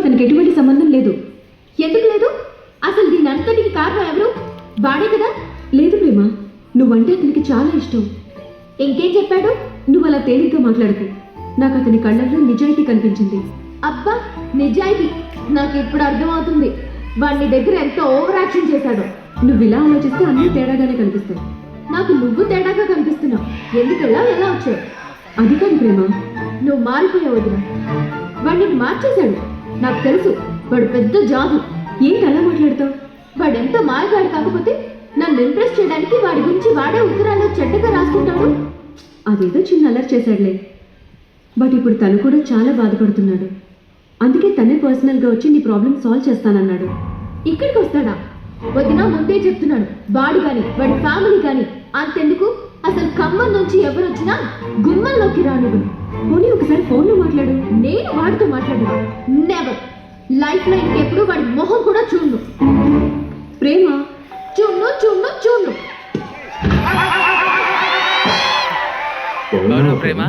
అతనికి ఎటువంటి సంబంధం లేదు. ఎందుకు లేదు? అసలు దీని అంతటికి కారణం ఎవరు? వాడే కదా. లేదు ప్రేమ, నువ్వంటే అతనికి చాలా ఇష్టం. ఇంకేం చెప్పాడు? నువ్వు అలా తేలిగ్గా మాట్లాడకు. నాకు అతని కళ్ళల్లో నిజాయితీ కనిపించింది. అబ్బా, నిజాయితీ నాకు ఇప్పుడు అర్థమవుతుంది. వాడిని దగ్గర ఎంత ఓవర్ యాక్షన్ చేశాడో. నువ్వు ఇలా ఆలోచిస్తే అన్నీ తేడాగానే కనిపిస్తాయి. నాకు నువ్వు తేడాగా కనిపిస్తున్నావు. ఎందుకలా ఎలా వచ్చావు? అది కాదు ప్రేమ, నువ్వు మారిపోయావు వదిన. వాడిని మార్చేశాడు. నాకు తెలుసు, వాడు పెద్ద జాదు. ఏంటి అలా మాట్లాడతావు? వాడెంత మాయగాడు కాకపోతే నన్ను ఇంప్రెస్ చేయడానికి వాడి గురించి వాడే ఉత్తరాల్లో చెడ్డగా రాసుకుంటాడు. అదేదో చిన్న అలర్ట్ చేశాడులే. బట్ ఇప్పుడు తను కూడా చాలా బాధపడుతున్నాడు. అందుకే తనే పర్సనల్గా వచ్చి నీ ప్రాబ్లం సాల్వ్ చేస్తానన్నాడు. ఇక్కడికి వస్తాడా? వదిన, ముందే చెప్తున్నాను, వాడు కానీ వాడి ఫ్యామిలీ కానీ అంతెందుకు, అసలు ఖమ్మం నుంచి ఎవరు వచ్చినా గుమ్మంలోకి రానివ్వను. పోనీ ఒకసారి ఫోన్లో మాట్లాడు. నేను వాడితో మాట్లాడను. నెవర్. లైఫ్లో ఇంకెప్పుడు వాడి మొహం కూడా చూడను. ప్రేమ, చూడను చూడను చూడను. ప్రేమ